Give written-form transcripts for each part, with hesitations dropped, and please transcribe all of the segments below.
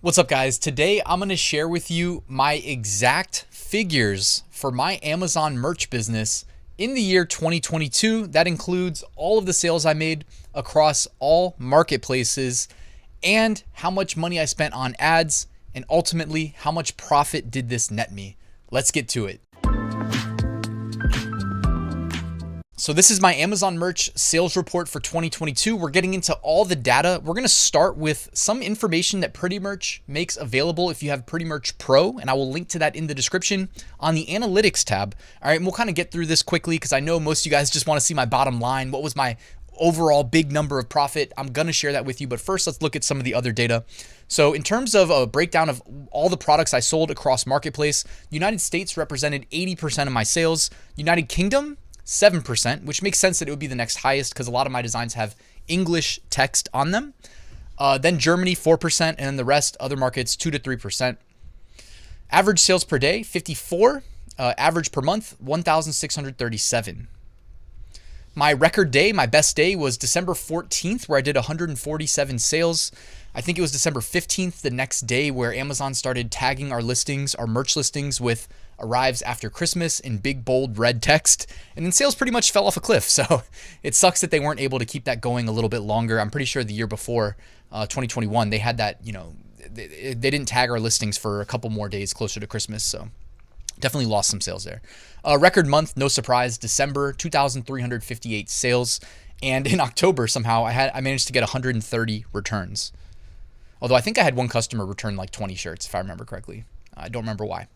What's up, guys? Today I'm going to share with you my exact figures for my Amazon merch business in the year 2022. That includes all of the sales I made across all marketplaces and how much money I spent on ads, and ultimately how much profit did this net me. Let's get to it. So this is my Amazon merch sales report for 2022. We're getting into all the data. We're going to start with some information that Pretty Merch makes available if you have Pretty Merch Pro, and I will link to that in the description on the analytics tab. All right, and we'll kind of get through this quickly because I know most of you guys just want to see my bottom line. What was my overall big number of profit? I'm going to share that with you, but first let's look at some of the other data. So in terms of a breakdown of all the products I sold across marketplace, United States represented 80% of my sales. United Kingdom, 7%, which makes sense that it would be the next highest because a lot of my designs have English text on them. Then Germany, 4%, and then the rest, other markets, 2 to 3%. Average sales per day, 54. Average per month, 1,637. My record day, my best day, was December 14th, where I did 147 sales. I think it was December 15th, the next day, where Amazon started tagging our listings, our merch listings, with arrives after Christmas in big, bold, red text. And then sales pretty much fell off a cliff. So it sucks that they weren't able to keep that going a little bit longer. I'm pretty sure the year before, 2021, they had that, they didn't tag our listings for a couple more days closer to Christmas. So definitely lost some sales there. Record month, no surprise, December, 2,358 sales. And in October, somehow, I managed to get 130 returns. Although I think I had one customer return like 20 shirts, if I remember correctly. I don't remember why.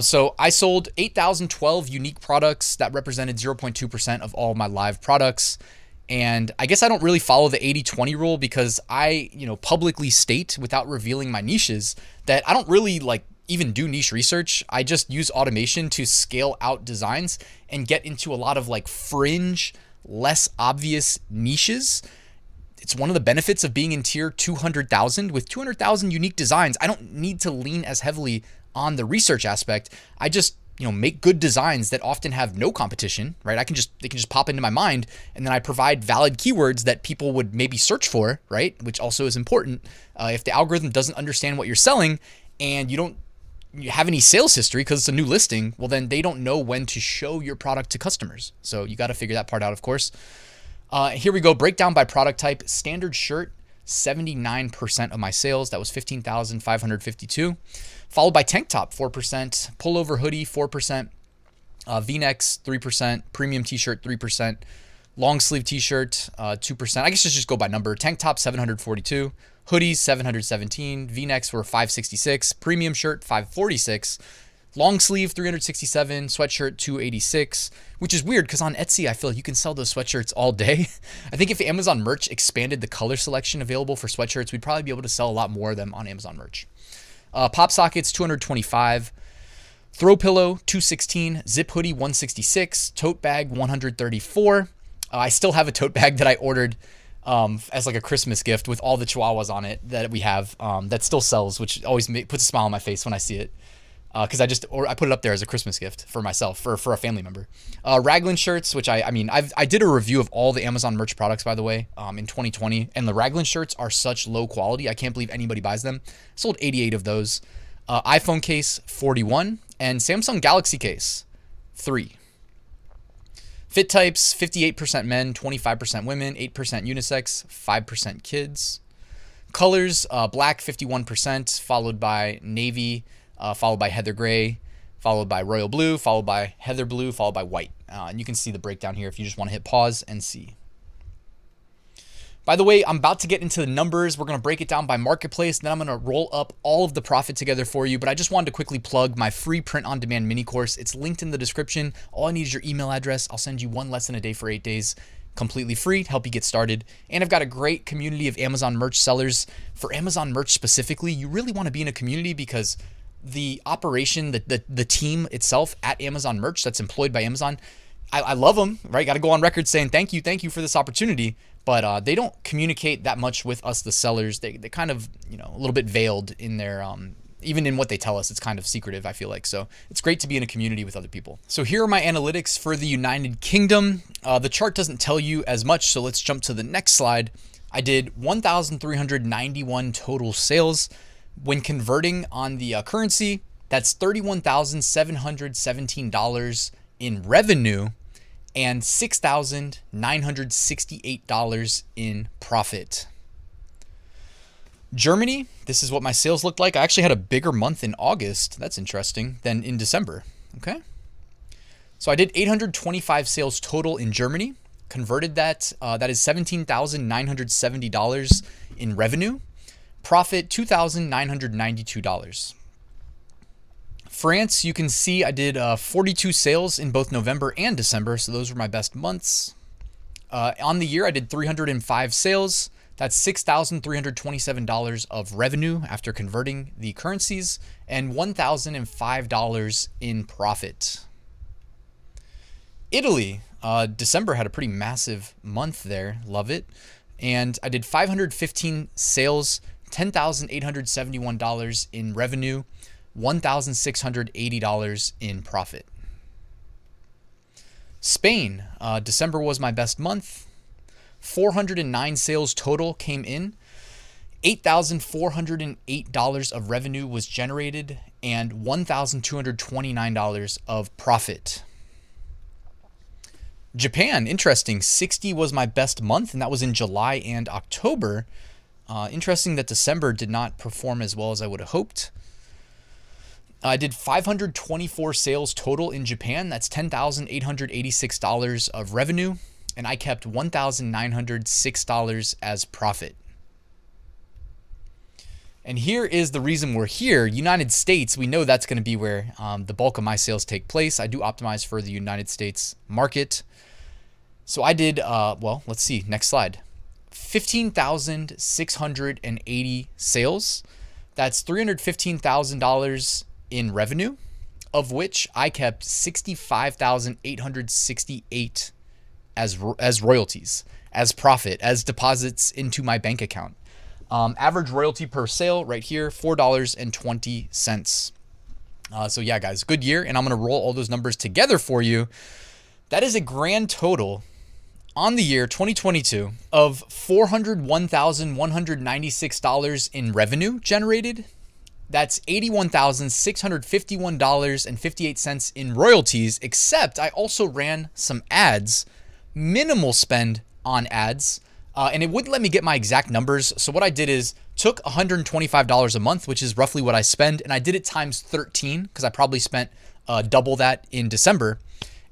So I sold 8,012 unique products. That represented 0.2% of all my live products. And I guess I don't really follow the 80-20 rule because I, publicly state without revealing my niches that I don't really even do niche research. I just use automation to scale out designs and get into a lot of fringe, less obvious niches. It's one of the benefits of being in tier 200,000. With 200,000 unique designs, I don't need to lean as heavily on the research aspect. I just, make good designs that often have no competition, right? They can just pop into my mind, and then I provide valid keywords that people would maybe search for, right? Which also is important. If the algorithm doesn't understand what you're selling and you have any sales history because it's a new listing, well, then they don't know when to show your product to customers. So you got to figure that part out, of course. Here we go. Breakdown by product type. Standard shirt, 79% of my sales. That was 15,552. Followed by tank top, 4%. Pullover hoodie, 4%. V-necks, 3%. Premium t-shirt, 3%. Long sleeve t-shirt, 2%. I guess just go by number. Tank top, 742. Hoodies, 717. V-necks were 566. Premium shirt, 546. Long sleeve, 367, sweatshirt, 286, which is weird because on Etsy, I feel like you can sell those sweatshirts all day. I think if Amazon merch expanded the color selection available for sweatshirts, we'd probably be able to sell a lot more of them on Amazon merch. Pop sockets, 225, throw pillow, 216, zip hoodie, 166, tote bag, 134. I still have a tote bag that I ordered as a Christmas gift with all the chihuahuas on it that we have that still sells, which always puts a smile on my face when I see it. Because I put it up there as a Christmas gift for myself, for a family member. Raglan shirts, which I did a review of all the Amazon merch products, by the way, in 2020, and the Raglan shirts are such low quality. I can't believe anybody buys them. Sold 88 of those. iPhone case, 41, and Samsung Galaxy case, 3. Fit types, 58% men, 25% women, 8% unisex, 5% kids. Colors, black, 51%, followed by navy, followed by heather gray, followed by royal blue, followed by heather blue, followed by white. And you can see the breakdown here if you just want to hit pause and see. By the way, I'm about to get into the numbers. We're going to break it down by marketplace. Then I'm going to roll up all of the profit together for you. But I just wanted to quickly plug my free print-on-demand mini course. It's linked in the description. All I need is your email address. I'll send you one lesson a day for 8 days. Completely free to help you get started. And I've got a great community of Amazon merch sellers. For Amazon merch specifically, you really want to be in a community because the operation, the team itself at Amazon merch that's employed by Amazon, I love them, right? Got to go on record saying thank you for this opportunity. But they don't communicate that much with us, the sellers. They kind of, a little bit veiled in their, even in what they tell us, it's kind of secretive, I feel like. So it's great to be in a community with other people. So here are my analytics for the United Kingdom. The chart doesn't tell you as much, so let's jump to the next slide. I did 1,391 total sales. When converting on the currency, that's $31,717 in revenue and $6,968 in profit. Germany, this is what my sales looked like. I actually had a bigger month in August, that's interesting, than in December, okay? So I did 825 sales total in Germany, converted that, that is $17,970 in revenue, profit $2,992. France, you can see I did 42 sales in both November and December, so those were my best months. On the year, I did 305 sales. That's $6,327 of revenue after converting the currencies and $1,005 in profit. Italy, December had a pretty massive month there. Love it. And I did 515 sales, $10,871 in revenue, $1,680 in profit. Spain, December was my best month. 409 sales total came in. $8,408 of revenue was generated and $1,229 of profit. Japan, interesting. 60 was my best month, and that was in July and October. Interesting that December did not perform as well as I would have hoped. I did 524 sales total in Japan. That's $10,886 of revenue, and I kept $1,906 as profit. And here is the reason we're here. United States, we know that's going to be where the bulk of my sales take place. I do optimize for the United States market. So I did, well, let's see, next slide. 15,680 sales. That's $315,000 in revenue, of which I kept 65,868 as royalties, as profit, as deposits into my bank account. Average royalty per sale right here, $4.20. So yeah, guys, good year. And I'm going to roll all those numbers together for you. That is a grand total on the year 2022 of $401,196 in revenue generated. That's $81,651.58 in royalties, except I also ran some ads, minimal spend on ads, and it wouldn't let me get my exact numbers. So what I did is took $125 a month, which is roughly what I spend, and I did it times 13 because I probably spent double that in December.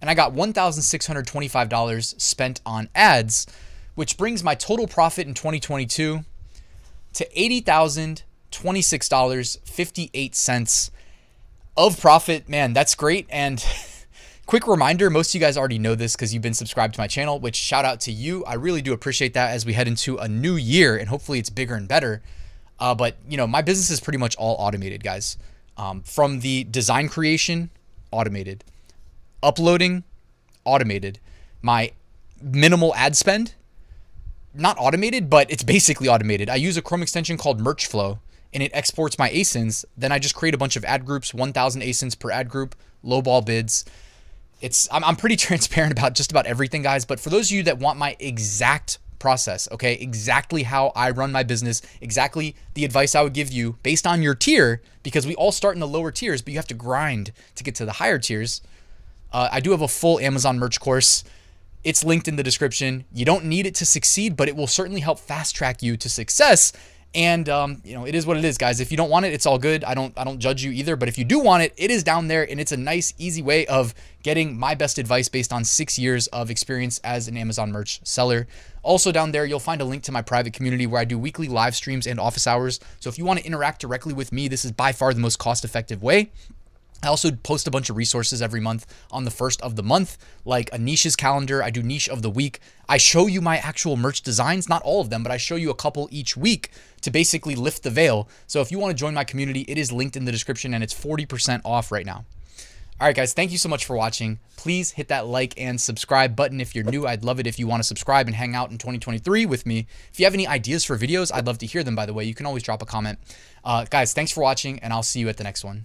And I got $1,625 spent on ads, which brings my total profit in 2022 to $80,026.58 of profit. Man, that's great. And quick reminder, most of you guys already know this because you've been subscribed to my channel, which shout out to you. I really do appreciate that as we head into a new year, and hopefully it's bigger and better. But you know, my business is pretty much all automated, guys. From the design creation, automated. Uploading, automated. My minimal ad spend, not automated, but it's basically automated. I use a Chrome extension called Merchflow, and it exports my ASINs. Then I just create a bunch of ad groups, 1,000 ASINs per ad group, lowball bids. I'm pretty transparent about just about everything, guys. But for those of you that want my exact process, okay, exactly how I run my business, exactly the advice I would give you based on your tier, because we all start in the lower tiers, but you have to grind to get to the higher tiers. I do have a full Amazon merch course. It's linked in the description. You don't need it to succeed, but it will certainly help fast track you to success. And you know, it is what it is, guys. If you don't want it, it's all good. I don't judge you either. But if you do want it, it is down there, and it's a nice, easy way of getting my best advice based on 6 years of experience as an Amazon merch seller. Also down there, you'll find a link to my private community where I do weekly live streams and office hours. So if you want to interact directly with me, this is by far the most cost-effective way. I also post a bunch of resources every month on the first of the month, like a niches calendar. I do niche of the week. I show you my actual merch designs, not all of them, but I show you a couple each week to basically lift the veil. So if you want to join my community, it is linked in the description, and it's 40% off right now. All right, guys, thank you so much for watching. Please hit that like and subscribe button if you're new. I'd love it if you want to subscribe and hang out in 2023 with me. If you have any ideas for videos, I'd love to hear them, by the way. You can always drop a comment. Guys, thanks for watching, and I'll see you at the next one.